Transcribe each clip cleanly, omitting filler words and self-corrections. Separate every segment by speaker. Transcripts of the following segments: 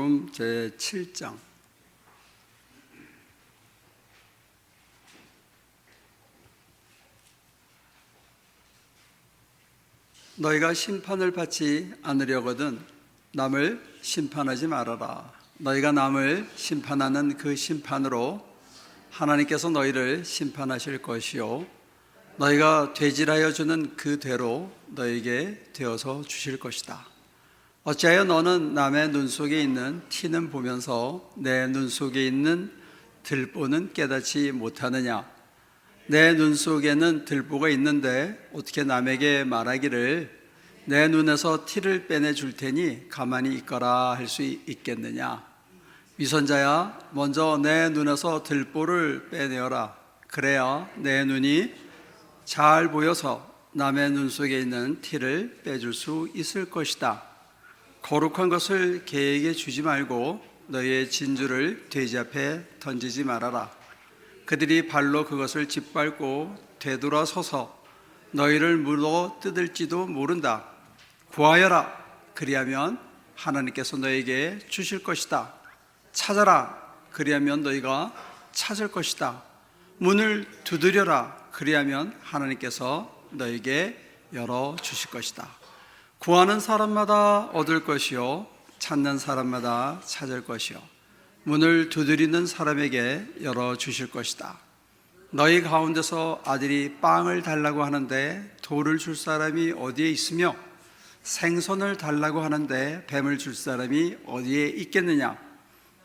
Speaker 1: 마태복음 제7장. 너희가 심판을 받지 않으려거든 남을 심판하지 말아라. 너희가 남을 심판하는 그 심판으로 하나님께서 너희를 심판하실 것이요 너희가 되질하여 주는 그 대로 너희에게 되어서 주실 것이다. 어찌하여 너는 남의 눈 속에 있는 티는 보면서 내 눈 속에 있는 들보는 깨닫지 못하느냐? 내 눈 속에는 들보가 있는데 어떻게 남에게 말하기를 내 눈에서 티를 빼내 줄 테니 가만히 있거라 할 수 있겠느냐? 위선자야, 먼저 내 눈에서 들보를 빼내어라. 그래야 내 눈이 잘 보여서 남의 눈 속에 있는 티를 빼줄 수 있을 것이다. 거룩한 것을 개에게 주지 말고 너희의 진주를 돼지 앞에 던지지 말아라. 그들이 발로 그것을 짓밟고 되돌아서서 너희를 물어 뜯을지도 모른다. 구하여라. 그리하면 하나님께서 너희에게 주실 것이다. 찾아라. 그리하면 너희가 찾을 것이다. 문을 두드려라. 그리하면 하나님께서 너희에게 열어주실 것이다. 구하는 사람마다 얻을 것이요 찾는 사람마다 찾을 것이요 문을 두드리는 사람에게 열어주실 것이다. 너희 가운데서 아들이 빵을 달라고 하는데 돌을 줄 사람이 어디에 있으며 생선을 달라고 하는데 뱀을 줄 사람이 어디에 있겠느냐?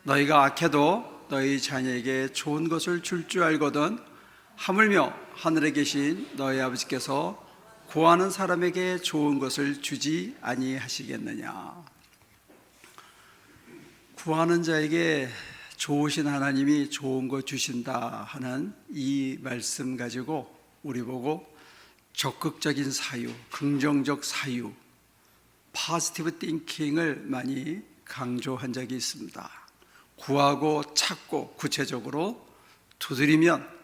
Speaker 1: 너희가 악해도 너희 자녀에게 좋은 것을 줄 줄 알거든 하물며 하늘에 계신 너희 아버지께서 구하는 사람에게 좋은 것을 주지 아니하시겠느냐? 구하는 자에게 좋으신 하나님이 좋은 것 주신다 하는 이 말씀 가지고 우리 보고 적극적인 사유, 긍정적 사유, 포지티브 띵킹을 많이 강조한 적이 있습니다. 구하고 찾고 구체적으로 두드리면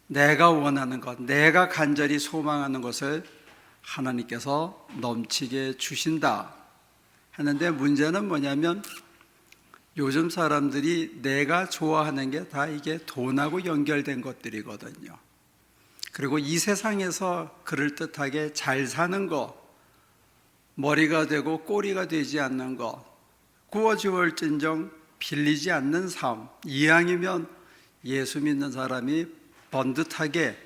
Speaker 1: 내가 원하는 것, 내가 간절히 소망하는 것을 하나님께서 넘치게 주신다 하는데, 문제는 뭐냐면 요즘 사람들이 내가 좋아하는 게 다 이게 돈하고 연결된 것들이거든요. 그리고 이 세상에서 그럴듯하게 잘 사는 거, 머리가 되고 꼬리가 되지 않는 것, 구워주얼진정 빌리지 않는 삶, 이왕이면 예수 믿는 사람이 번듯하게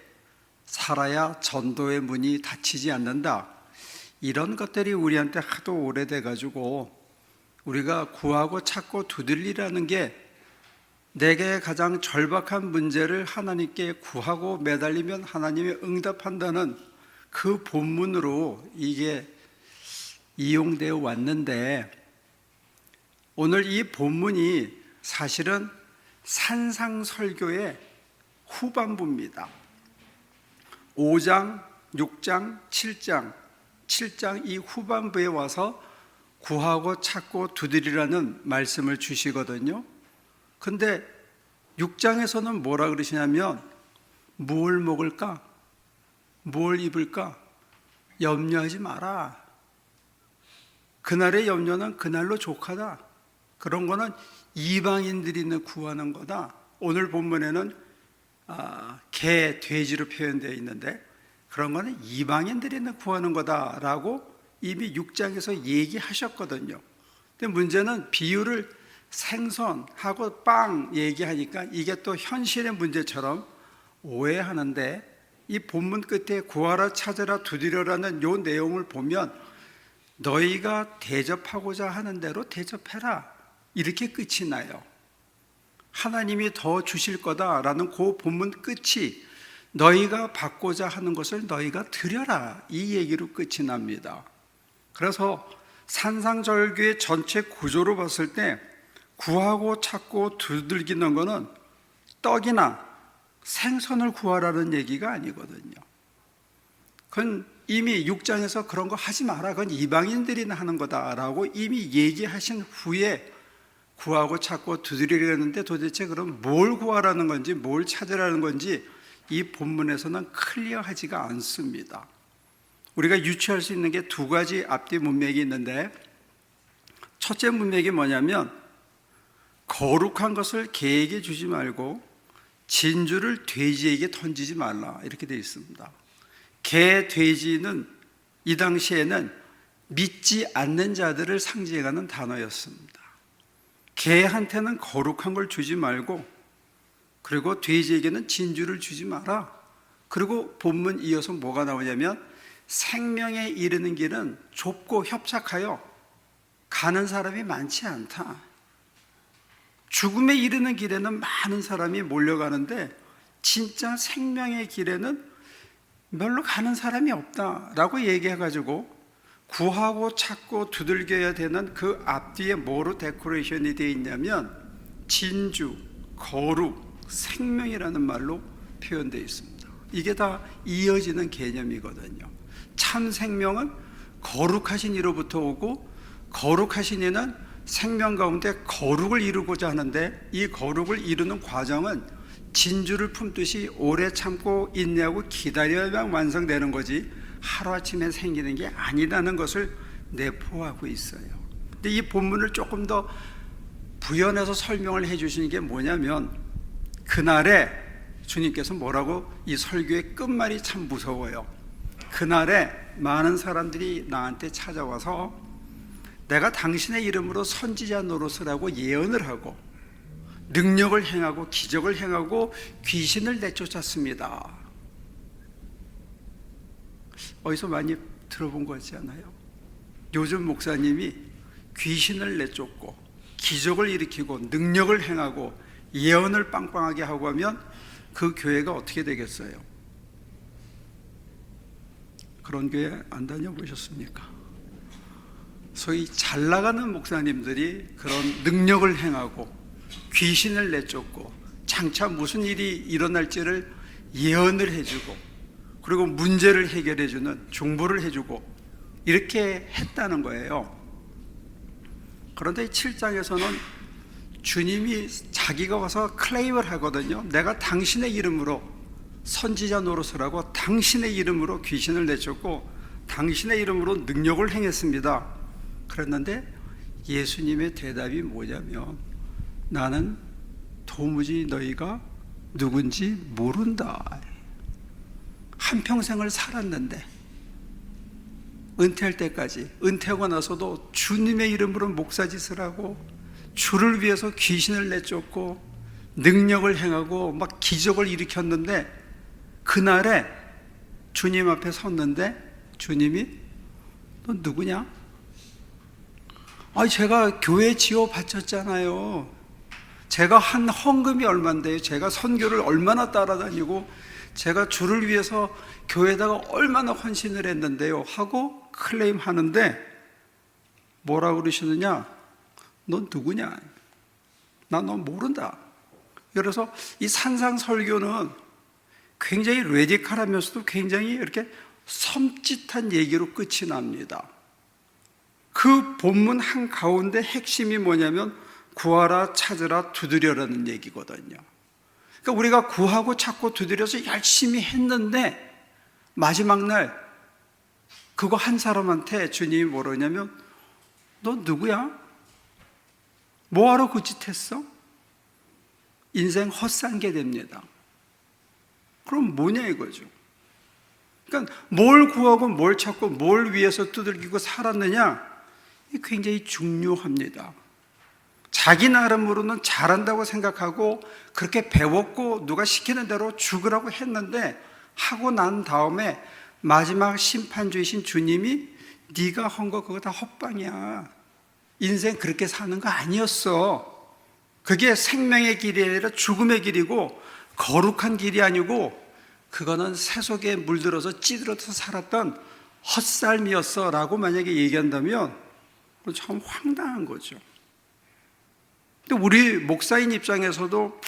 Speaker 1: 살아야 전도의 문이 닫히지 않는다. 이런 것들이 우리한테 하도 오래돼 가지고 우리가 구하고 찾고 두들리라는 게 내게 가장 절박한 문제를 하나님께 구하고 매달리면 하나님이 응답한다는 그 본문으로 이게 이용되어 왔는데, 오늘 이 본문이 사실은 산상설교의 후반부입니다. 5장, 6장, 7장 이 후반부에 와서 구하고 찾고 두드리라는 말씀을 주시거든요. 근데 6장에서는 뭐라 그러시냐면 뭘 먹을까? 뭘 입을까? 염려하지 마라. 그날의 염려는 그날로 족하다. 그런 거는 이방인들이 구하는 거다. 오늘 본문에는 개, 돼지로 표현되어 있는데 그런 거는 이방인들이 구하는 거다라고 이미 6장에서 얘기하셨거든요. 근데 문제는 비유를 생선하고 빵 얘기하니까 이게 또 현실의 문제처럼 오해하는데, 이 본문 끝에 구하라 찾으라 두드려라는 요 내용을 보면 너희가 대접하고자 하는 대로 대접해라 이렇게 끝이 나요. 하나님이 더 주실 거다라는 그 본문 끝이 너희가 받고자 하는 것을 너희가 드려라 이 얘기로 끝이 납니다. 그래서 산상절교의 전체 구조로 봤을 때 구하고 찾고 두들기는 거는 떡이나 생선을 구하라는 얘기가 아니거든요. 그건 이미 6장에서 그런 거 하지 마라, 그건 이방인들이 하는 거다라고 이미 얘기하신 후에 구하고 찾고 두드리려는데, 도대체 그럼 뭘 구하라는 건지 뭘 찾으라는 건지 이 본문에서는 클리어하지가 않습니다. 우리가 유추할 수 있는 게 두 가지 앞뒤 문맥이 있는데, 첫째 문맥이 뭐냐면 거룩한 것을 개에게 주지 말고 진주를 돼지에게 던지지 말라, 이렇게 되어 있습니다. 개, 돼지는 이 당시에는 믿지 않는 자들을 상징하는 단어였습니다. 개한테는 거룩한 걸 주지 말고, 그리고 돼지에게는 진주를 주지 마라. 그리고 본문 이어서 뭐가 나오냐면 생명에 이르는 길은 좁고 협착하여 가는 사람이 많지 않다. 죽음에 이르는 길에는 많은 사람이 몰려가는데 진짜 생명의 길에는 별로 가는 사람이 없다라고 얘기해가지고 구하고 찾고 두들겨야 되는 그 앞뒤에 뭐로 데코레이션이 되어 있냐면 진주, 거룩, 생명이라는 말로 표현되어 있습니다. 이게 다 이어지는 개념이거든요. 참 생명은 거룩하신 이로부터 오고, 거룩하신 이는 생명 가운데 거룩을 이루고자 하는데, 이 거룩을 이루는 과정은 진주를 품듯이 오래 참고 인내하고 기다려야만 완성되는 거지 하루아침에 생기는 게 아니라는 것을 내포하고 있어요. 근데 이 본문을 조금 더 부연해서 설명을 해 주시는 게 뭐냐면, 그날에 주님께서 뭐라고, 이 설교의 끝말이 참 무서워요. 그날에 많은 사람들이 나한테 찾아와서 내가 당신의 이름으로 선지자 노릇을 하고 예언을 하고 능력을 행하고 기적을 행하고 귀신을 내쫓았습니다. 어디서 많이 들어본 거 같지 않아요? 요즘 목사님이 귀신을 내쫓고 기적을 일으키고 능력을 행하고 예언을 빵빵하게 하고 하면 그 교회가 어떻게 되겠어요? 그런 교회 안 다녀보셨습니까? 소위 잘 나가는 목사님들이 그런 능력을 행하고 귀신을 내쫓고 장차 무슨 일이 일어날지를 예언을 해주고, 그리고 문제를 해결해주는 중보를 해주고 이렇게 했다는 거예요. 그런데 7장에서는 주님이 자기가 와서 클레임을 하거든요. 내가 당신의 이름으로 선지자 노릇을 하고 당신의 이름으로 귀신을 내쫓고 당신의 이름으로 능력을 행했습니다. 그랬는데 예수님의 대답이 뭐냐면, 나는 도무지 너희가 누군지 모른다. 한평생을 살았는데 은퇴할 때까지, 은퇴하고 나서도 주님의 이름으로 목사짓을 하고 주를 위해서 귀신을 내쫓고 능력을 행하고 막 기적을 일으켰는데, 그날에 주님 앞에 섰는데 주님이 너 누구냐? 제가 교회 지어 바쳤잖아요. 제가 한 헌금이 얼만데요. 제가 선교를 얼마나 따라다니고 제가 주를 위해서 교회에다가 얼마나 헌신을 했는데요 하고 클레임하는데 뭐라고 그러시느냐? 넌 누구냐? 나 너 모른다. 그래서 이 산상설교는 굉장히 레디컬하면서도 굉장히 이렇게 섬찟한 얘기로 끝이 납니다. 그 본문 한가운데 핵심이 뭐냐면 구하라, 찾으라, 두드려라는 얘기거든요. 그러니까 우리가 구하고 찾고 두드려서 열심히 했는데 마지막 날 그거 한 사람한테 주님이 뭐라냐면 너 누구야? 뭐하러 그 짓 했어? 인생 헛산 게 됩니다. 그럼 뭐냐 이거죠. 그러니까 뭘 구하고 뭘 찾고 뭘 위해서 두들기고 살았느냐, 이게 굉장히 중요합니다. 자기 나름으로는 잘한다고 생각하고 그렇게 배웠고 누가 시키는 대로 죽으라고 했는데, 하고 난 다음에 마지막 심판주이신 주님이 네가 한 거 그거 다 헛방이야. 인생 그렇게 사는 거 아니었어. 그게 생명의 길이 아니라 죽음의 길이고 거룩한 길이 아니고 그거는 세속에 물들어서 찌들어서 살았던 헛살미였어 라고 만약에 얘기한다면 그건 참 황당한 거죠. 근데 우리 목사인 입장에서도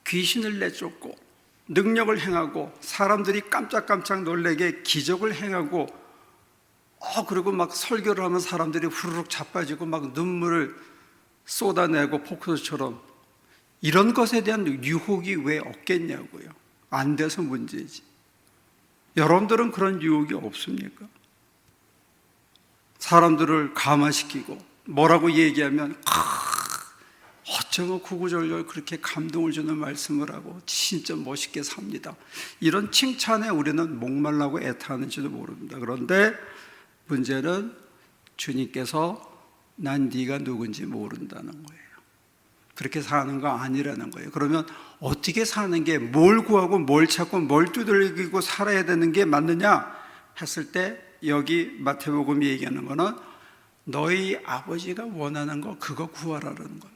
Speaker 1: 귀신을 내쫓고 능력을 행하고 사람들이 깜짝깜짝 놀래게 기적을 행하고 그리고 막 설교를 하면 사람들이 후루룩 자빠지고 막 눈물을 쏟아내고 포크처럼, 이런 것에 대한 유혹이 왜 없겠냐고요. 안 돼서 문제지. 여러분들은 그런 유혹이 없습니까? 사람들을 감화시키고 뭐라고 얘기하면 어쩌면 구구절절 그렇게 감동을 주는 말씀을 하고 진짜 멋있게 삽니다. 이런 칭찬에 우리는 목말라고 애타하는지도 모릅니다. 그런데 문제는 주님께서 난 네가 누군지 모른다는 거예요. 그렇게 사는 거 아니라는 거예요. 그러면 어떻게 사는 게, 뭘 구하고 뭘 찾고 뭘 두들기고 살아야 되는 게 맞느냐 했을 때, 여기 마태복음이 얘기하는 거는 너희 아버지가 원하는 거 그거 구하라는 겁니다.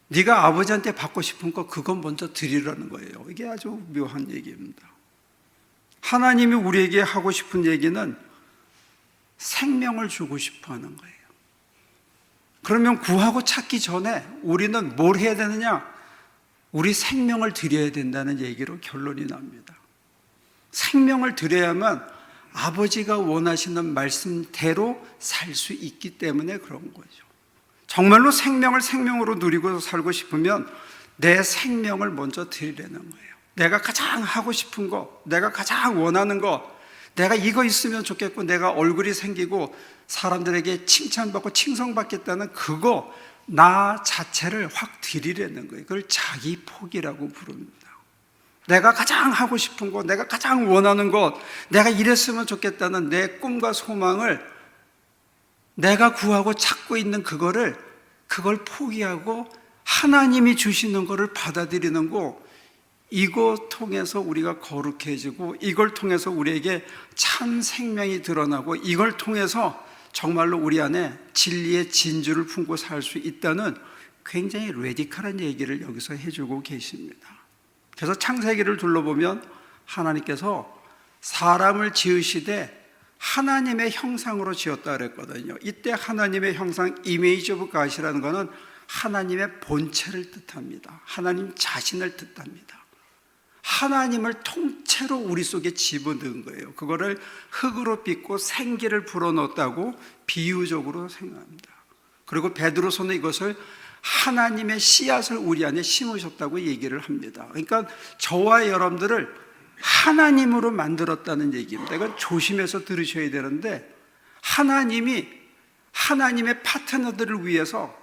Speaker 1: 네가 아버지한테 받고 싶은 거 그거 먼저 드리라는 거예요. 이게 아주 묘한 얘기입니다. 하나님이 우리에게 하고 싶은 얘기는 생명을 주고 싶어 하는 거예요. 그러면 구하고 찾기 전에 우리는 뭘 해야 되느냐? 우리 생명을 드려야 된다는 얘기로 결론이 납니다. 생명을 드려야만 아버지가 원하시는 말씀대로 살 수 있기 때문에 그런 거죠. 정말로 생명을 생명으로 누리고 살고 싶으면 내 생명을 먼저 드리려는 거예요. 내가 가장 하고 싶은 거, 내가 가장 원하는 거, 내가 이거 있으면 좋겠고, 내가 얼굴이 생기고 사람들에게 칭찬받고 칭송받겠다는 그거, 나 자체를 확 드리려는 거예요. 그걸 자기 포기라고 부릅니다. 내가 가장 하고 싶은 것, 내가 가장 원하는 것, 내가 이랬으면 좋겠다는 내 꿈과 소망을, 내가 구하고 찾고 있는 그걸 포기하고 하나님이 주시는 것을 받아들이는 거, 이거 통해서 우리가 거룩해지고, 이걸 통해서 우리에게 참 생명이 드러나고, 이걸 통해서 정말로 우리 안에 진리의 진주를 품고 살 수 있다는 굉장히 레디컬한 얘기를 여기서 해주고 계십니다. 그래서 창세기를 둘러보면 하나님께서 사람을 지으시되 하나님의 형상으로 지었다 그랬거든요. 이때 하나님의 형상, 이미지 오브 갓이라는 것은 하나님의 본체를 뜻합니다. 하나님 자신을 뜻합니다. 하나님을 통째로 우리 속에 집어넣은 거예요. 그거를 흙으로 빚고 생기를 불어넣었다고 비유적으로 생각합니다. 그리고 베드로서는 이것을 하나님의 씨앗을 우리 안에 심으셨다고 얘기를 합니다. 그러니까 저와 여러분들을 하나님으로 만들었다는 얘기입니다. 이건 조심해서 들으셔야 되는데, 하나님이 하나님의 파트너들을 위해서,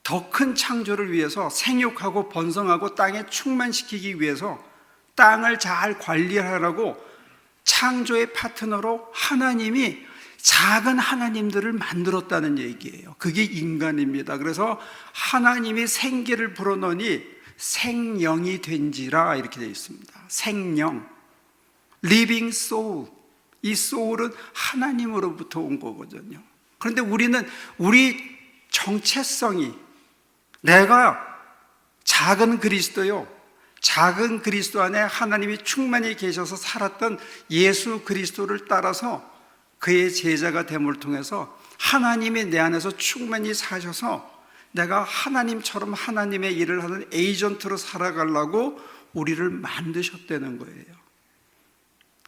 Speaker 1: 더 큰 창조를 위해서, 생육하고 번성하고 땅에 충만시키기 위해서 땅을 잘 관리하라고 창조의 파트너로 하나님이 작은 하나님들을 만들었다는 얘기예요. 그게 인간입니다. 그래서 하나님이 생기를 불어넣으니 생령이 된지라 이렇게 되어 있습니다. 생령, living soul. 이 soul은 하나님으로부터 온 거거든요. 그런데 우리는 우리 정체성이, 내가 작은 그리스도요, 작은 그리스도 안에 하나님이 충만히 계셔서 살았던 예수 그리스도를 따라서 그의 제자가 됨을 통해서 하나님이 내 안에서 충만히 사셔서 내가 하나님처럼 하나님의 일을 하는 에이전트로 살아가려고 우리를 만드셨다는 거예요.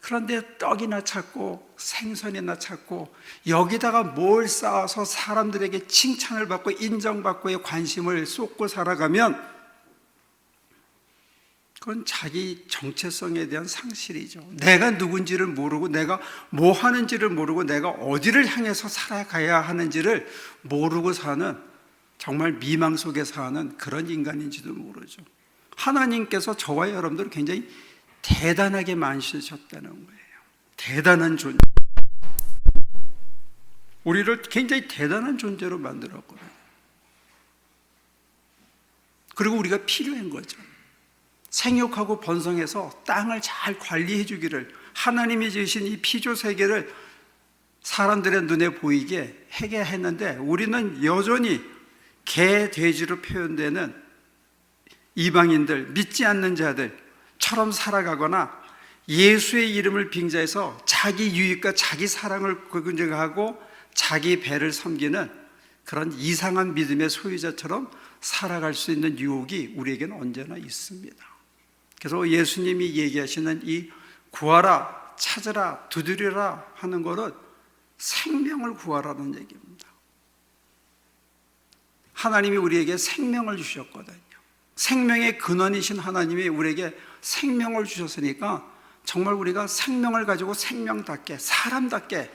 Speaker 1: 그런데 떡이나 찾고 생선이나 찾고 여기다가 뭘 쌓아서 사람들에게 칭찬을 받고 인정받고의 관심을 쏟고 살아가면 그건 자기 정체성에 대한 상실이죠. 내가 누군지를 모르고, 내가 뭐 하는지를 모르고, 내가 어디를 향해서 살아가야 하는지를 모르고 사는, 정말 미망 속에 사는 그런 인간인지도 모르죠. 하나님께서 저와 여러분들을 굉장히 대단하게 만드셨다는 거예요. 대단한 존재, 우리를 굉장히 대단한 존재로 만들었거든요. 그리고 우리가 필요한 거죠. 생육하고 번성해서 땅을 잘 관리해 주기를, 하나님이 지으신 이 피조 세계를 사람들의 눈에 보이게 하게 했는데, 우리는 여전히 개, 돼지로 표현되는 이방인들, 믿지 않는 자들처럼 살아가거나 예수의 이름을 빙자해서 자기 유익과 자기 사랑을 긍정하고 자기 배를 섬기는 그런 이상한 믿음의 소유자처럼 살아갈 수 있는 유혹이 우리에게는 언제나 있습니다. 그래서 예수님이 얘기하시는 이 구하라, 찾으라, 두드리라 하는 것은 생명을 구하라는 얘기입니다. 하나님이 우리에게 생명을 주셨거든요. 생명의 근원이신 하나님이 우리에게 생명을 주셨으니까 정말 우리가 생명을 가지고 생명답게, 사람답게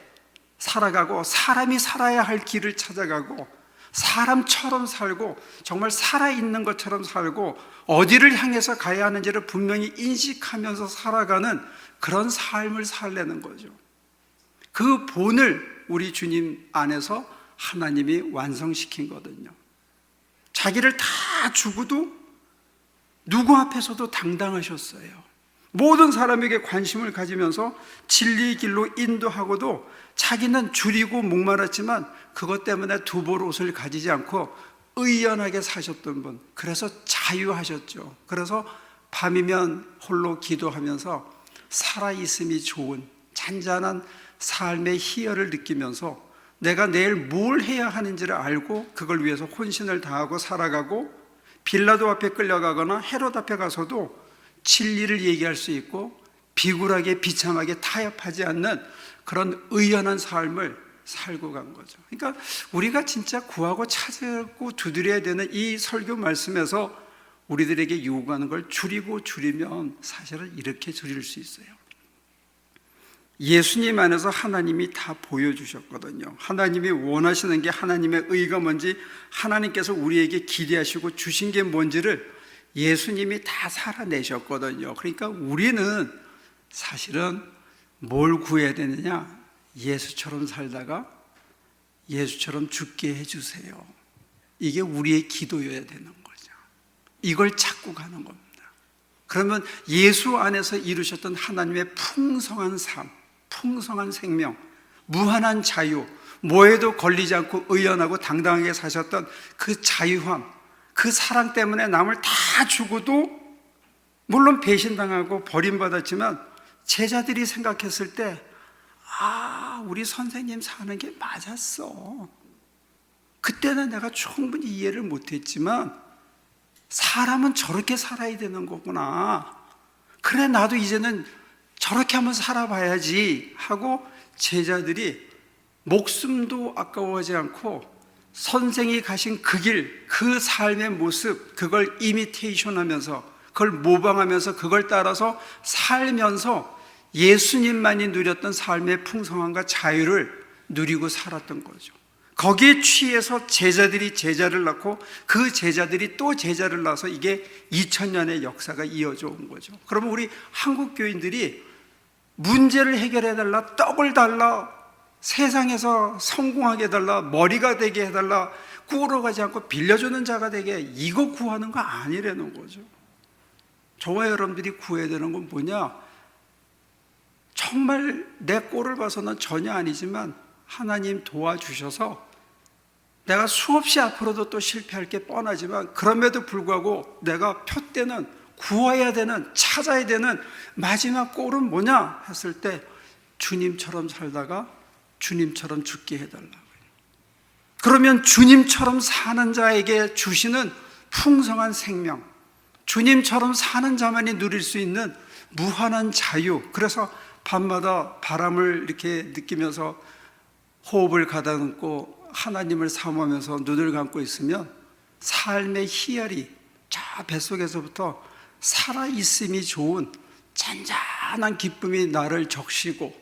Speaker 1: 살아가고 사람이 살아야 할 길을 찾아가고 사람처럼 살고 정말 살아있는 것처럼 살고 어디를 향해서 가야 하는지를 분명히 인식하면서 살아가는 그런 삶을 살려는 거죠. 그 본을 우리 주님 안에서 하나님이 완성시킨 거거든요. 자기를 다 주고도 누구 앞에서도 당당하셨어요. 모든 사람에게 관심을 가지면서 진리의 길로 인도하고도 자기는 줄이고 목말랐지만 그것 때문에 두벌 옷을 가지지 않고 의연하게 사셨던 분, 그래서 자유하셨죠. 그래서 밤이면 홀로 기도하면서 살아있음이 좋은 잔잔한 삶의 희열을 느끼면서 내가 내일 뭘 해야 하는지를 알고 그걸 위해서 혼신을 다하고 살아가고, 빌라도 앞에 끌려가거나 헤롯 앞에 가서도 진리를 얘기할 수 있고 비굴하게 비참하게 타협하지 않는 그런 의연한 삶을 살고 간 거죠. 그러니까 우리가 진짜 구하고 찾고 두드려야 되는 이 설교 말씀에서 우리들에게 요구하는 걸 줄이면 사실은 이렇게 줄일 수 있어요. 예수님 안에서 하나님이 다 보여주셨거든요. 하나님이 원하시는 게, 하나님의 의가 뭔지, 하나님께서 우리에게 기대하시고 주신 게 뭔지를 예수님이 다 살아내셨거든요. 그러니까 우리는 사실은 뭘 구해야 되느냐? 예수처럼 살다가 예수처럼 죽게 해주세요. 이게 우리의 기도여야 되는 거죠. 이걸 찾고 가는 겁니다. 그러면 예수 안에서 이루셨던 하나님의 풍성한 삶, 풍성한 생명, 무한한 자유, 뭐에도 걸리지 않고 의연하고 당당하게 사셨던 그 자유함, 그 사랑 때문에 남을 다 주고도 물론 배신당하고 버림받았지만 제자들이 생각했을 때 우리 선생님 사는 게 맞았어. 그때는 내가 충분히 이해를 못했지만 사람은 저렇게 살아야 되는 거구나. 그래, 나도 이제는 저렇게 한번 살아봐야지 하고 제자들이 목숨도 아까워하지 않고 선생이 가신 그 길, 그 삶의 모습, 그걸 이미테이션 하면서, 그걸 모방하면서, 그걸 따라서 살면서 예수님만이 누렸던 삶의 풍성함과 자유를 누리고 살았던 거죠. 거기에 취해서 제자들이 제자를 낳고 그 제자들이 또 제자를 낳아서 이게 2000년의 역사가 이어져 온 거죠. 그러면 우리 한국 교인들이 문제를 해결해 달라, 떡을 달라, 세상에서 성공하게 해달라, 머리가 되게 해달라, 구걸어가지 않고 빌려주는 자가 되게, 이거 구하는 거 아니라는 거죠. 저와 여러분들이 구해야 되는 건 뭐냐? 정말 내 꼴을 봐서는 전혀 아니지만 하나님 도와주셔서 내가 수없이 앞으로도 또 실패할 게 뻔하지만 그럼에도 불구하고 내가 표대는 구해야 되는, 찾아야 되는 마지막 꼴은 뭐냐 했을 때 주님처럼 살다가 주님처럼 죽게 해달라고요. 그러면 주님처럼 사는 자에게 주시는 풍성한 생명, 주님처럼 사는 자만이 누릴 수 있는 무한한 자유, 그래서 밤마다 바람을 이렇게 느끼면서 호흡을 가다듬고 하나님을 사모하면서 눈을 감고 있으면 삶의 희열이 저 뱃속에서부터 살아있음이 좋은 잔잔한 기쁨이 나를 적시고,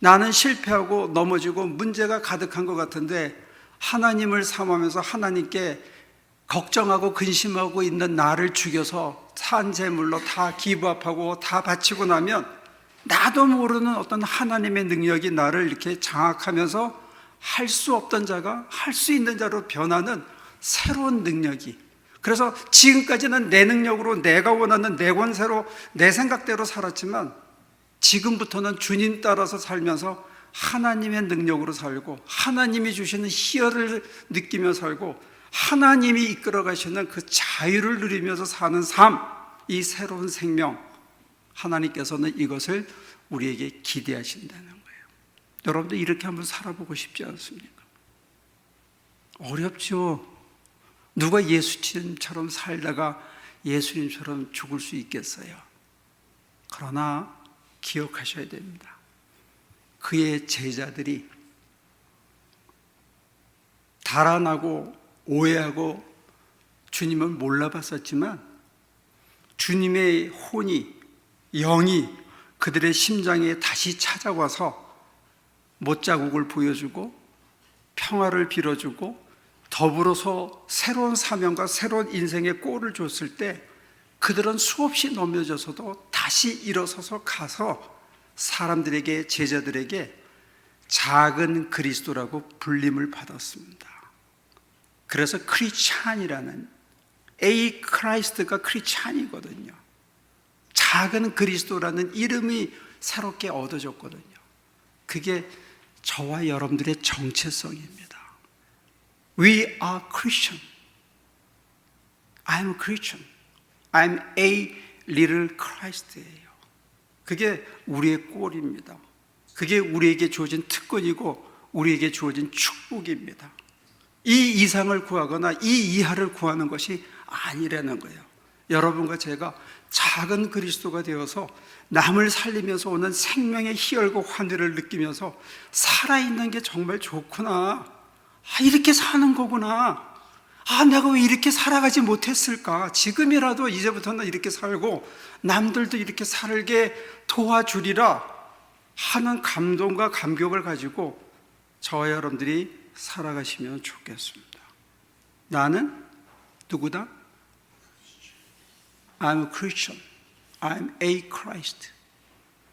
Speaker 1: 나는 실패하고 넘어지고 문제가 가득한 것 같은데 하나님을 사모하면서 하나님께 걱정하고 근심하고 있는 나를 죽여서 산재물로 다 기부합하고 다 바치고 나면 나도 모르는 어떤 하나님의 능력이 나를 이렇게 장악하면서 할 수 없던 자가 할 수 있는 자로 변하는 새로운 능력이, 그래서 지금까지는 내 능력으로 내가 원하는 내 권세로 내 생각대로 살았지만 지금부터는 주님 따라서 살면서 하나님의 능력으로 살고 하나님이 주시는 희열을 느끼며 살고 하나님이 이끌어 가시는 그 자유를 누리면서 사는 삶, 이 새로운 생명, 하나님께서는 이것을 우리에게 기대하신다는 거예요. 여러분들 이렇게 한번 살아보고 싶지 않습니까? 어렵죠. 누가 예수님처럼 살다가 예수님처럼 죽을 수 있겠어요? 그러나 기억하셔야 됩니다. 그의 제자들이 달아나고 오해하고 주님을 몰라봤었지만 주님의 혼이, 영이 그들의 심장에 다시 찾아와서 못자국을 보여주고 평화를 빌어주고 더불어서 새로운 사명과 새로운 인생의 꼴을 줬을 때 그들은 수없이 넘어져서도 다시 일어서서 가서 사람들에게, 제자들에게 작은 그리스도라고 불림을 받았습니다. 그래서 크리스찬이라는, A 크라이스트가 크리스찬이거든요. 작은 그리스도라는 이름이 새롭게 얻어졌거든요. 그게 저와 여러분들의 정체성입니다. We are Christian. I'm a Christian. I'm a little Christ예요. 그게 우리의 꼴입니다. 그게 우리에게 주어진 특권이고 우리에게 주어진 축복입니다. 이 이상을 구하거나 이 이하를 구하는 것이 아니라는 거예요. 여러분과 제가 작은 그리스도가 되어서 남을 살리면서 오는 생명의 희열과 환희를 느끼면서 살아있는 게 정말 좋구나. 이렇게 사는 거구나. 내가 왜 이렇게 살아가지 못했을까? 지금이라도 이제부터는 이렇게 살고 남들도 이렇게 살게 도와주리라 하는 감동과 감격을 가지고 저와 여러분들이 살아가시면 좋겠습니다. 나는 누구다? I'm a Christian. I'm a Christ.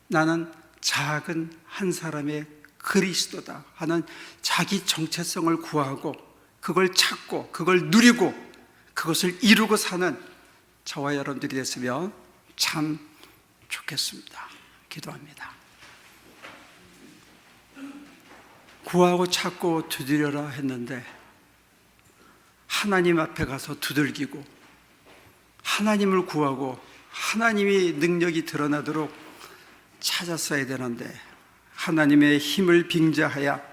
Speaker 1: 나는 작은 한 사람의 그리스도다 하는 자기 정체성을 구하고 그걸 찾고 그걸 누리고 그것을 이루고 사는 저와 여러분들이 됐으면 참 좋겠습니다. 기도합니다. 구하고 찾고 두드려라 했는데 하나님 앞에 가서 두들기고 하나님을 구하고 하나님의 능력이 드러나도록 찾았어야 되는데 하나님의 힘을 빙자하여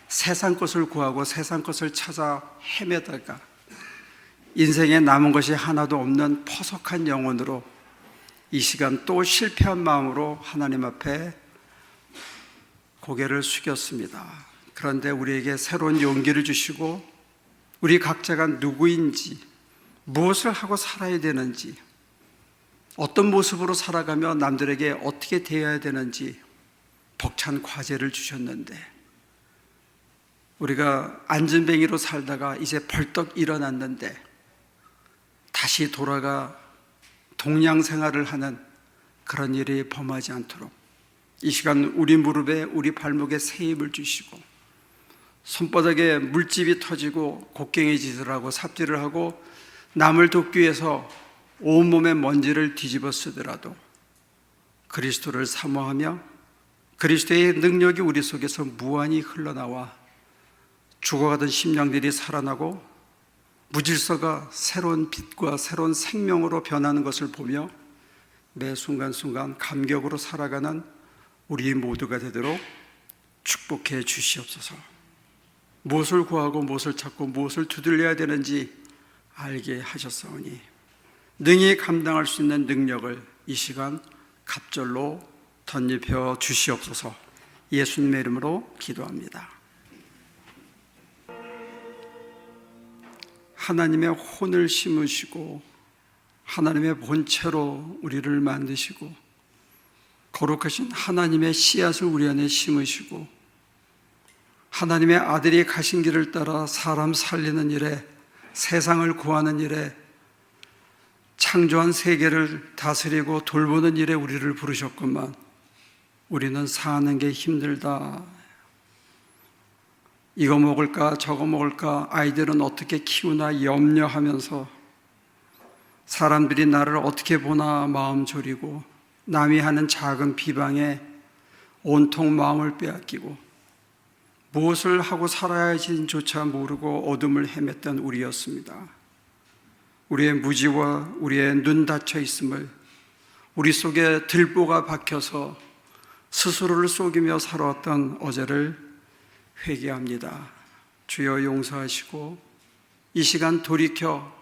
Speaker 1: 세상 것을 구하고 세상 것을 찾아 헤매다가 인생에 남은 것이 하나도 없는 퍼석한 영혼으로 이 시간 또 실패한 마음으로 하나님 앞에 고개를 숙였습니다. 그런데 우리에게 새로운 용기를 주시고 우리 각자가 누구인지 무엇을 하고 살아야 되는지 어떤 모습으로 살아가며 남들에게 어떻게 대해야 되는지 벅찬 과제를 주셨는데 우리가 안전뱅이로 살다가 이제 벌떡 일어났는데 다시 돌아가 동양 생활을 하는 그런 일이 범하지 않도록 이 시간 우리 무릎에 우리 발목에 새 힘을 주시고 손바닥에 물집이 터지고 곡괭이짓을 하고 삽질을 하고 남을 돕기 위해서 온몸의 먼지를 뒤집어 쓰더라도 그리스도를 사모하며 그리스도의 능력이 우리 속에서 무한히 흘러나와 죽어가던 심령들이 살아나고 무질서가 새로운 빛과 새로운 생명으로 변하는 것을 보며 매 순간순간 감격으로 살아가는 우리 모두가 되도록 축복해 주시옵소서. 무엇을 구하고 무엇을 찾고 무엇을 두들려야 되는지 알게 하셨사오니 능히 감당할 수 있는 능력을 이 시간 갑절로 덧입혀 주시옵소서. 예수님의 이름으로 기도합니다. 하나님의 혼을 심으시고 하나님의 본체로 우리를 만드시고 거룩하신 하나님의 씨앗을 우리 안에 심으시고 하나님의 아들이 가신 길을 따라 사람 살리는 일에 세상을 구하는 일에 창조한 세계를 다스리고 돌보는 일에 우리를 부르셨건만 우리는 사는 게 힘들다. 이거 먹을까 저거 먹을까 아이들은 어떻게 키우나 염려하면서 사람들이 나를 어떻게 보나 마음 졸이고 남이 하는 작은 비방에 온통 마음을 빼앗기고 무엇을 하고 살아야 할지조차 모르고 어둠을 헤맸던 우리였습니다. 우리의 무지와 우리의 눈 닫혀 있음을 우리 속에 들보가 박혀서 스스로를 속이며 살아왔던 어제를 회개합니다. 주여 용서하시고 이 시간 돌이켜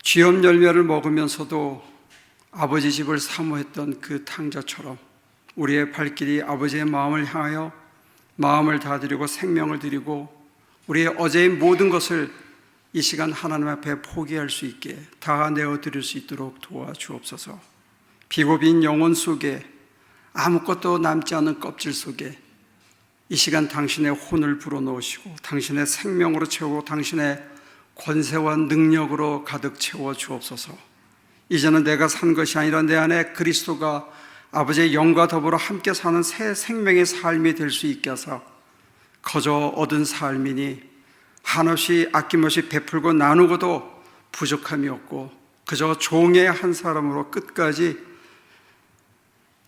Speaker 1: 쥐염 열매를 먹으면서도 아버지 집을 사모했던 그 탕자처럼 우리의 발길이 아버지의 마음을 향하여 마음을 다 드리고 생명을 드리고 우리의 어제의 모든 것을 이 시간 하나님 앞에 포기할 수 있게 다 내어드릴 수 있도록 도와주옵소서. 비고빈 영혼 속에 아무것도 남지 않은 껍질 속에 이 시간 당신의 혼을 불어넣으시고 당신의 생명으로 채우고 당신의 권세와 능력으로 가득 채워 주옵소서. 이제는 내가 산 것이 아니라 내 안에 그리스도가 아버지의 영과 더불어 함께 사는 새 생명의 삶이 될 수 있게 하사 거저 얻은 삶이니 한없이 아낌없이 베풀고 나누고도 부족함이 없고 그저 종의 한 사람으로 끝까지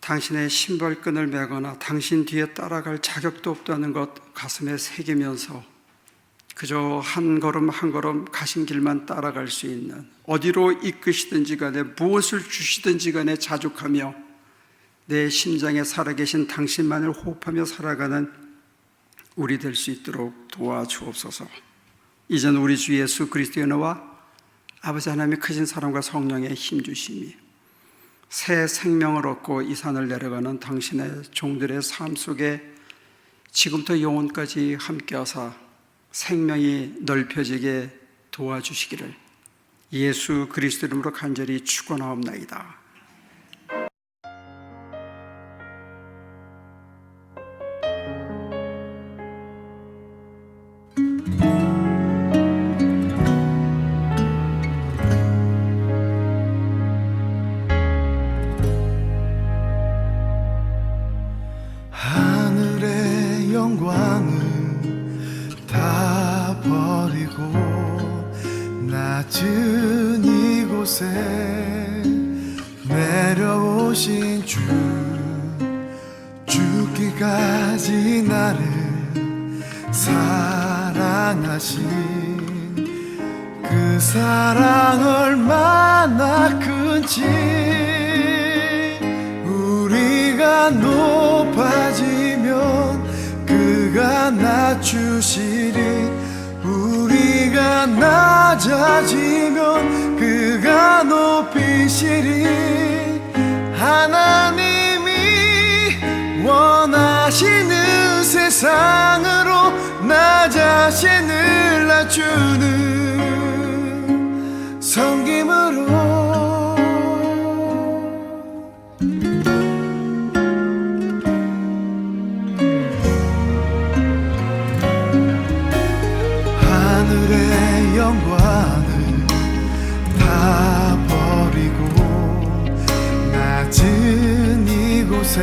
Speaker 1: 당신의 신발끈을 매거나 당신 뒤에 따라갈 자격도 없다는 것 가슴에 새기면서 그저 한 걸음 한 걸음 가신 길만 따라갈 수 있는, 어디로 이끄시든지 간에 무엇을 주시든지 간에 자족하며 내 심장에 살아계신 당신만을 호흡하며 살아가는 우리 될 수 있도록 도와주옵소서. 이제는 우리 주 예수 그리스도의 은혜와 아버지 하나님의 크신 사랑과 성령의 힘주심이 새 생명을 얻고 이 산을 내려가는 당신의 종들의 삶 속에 지금부터 영원까지 함께하사 생명이 넓혀지게 도와주시기를 예수 그리스도 이름으로 간절히 축원하옵나이다.
Speaker 2: 하늘의 영광을 다 버리고 낮은 이곳에 내려오신 주, 죽기까지 나를 사랑하신 그 사랑 얼마나 큰지 우리가 높아지면 그가 낮추시리, 우리가 낮아지면 그가 높이시리. 하나님이 원하시는 세상으로 나 자신을 낮추는 섬김으로 하늘의 영광을 다 버리고 낮은 이곳에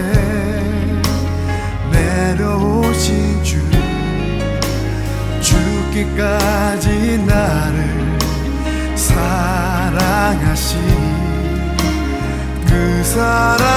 Speaker 2: 내려오신 주, 죽기까지 나를 사랑하신 그 사랑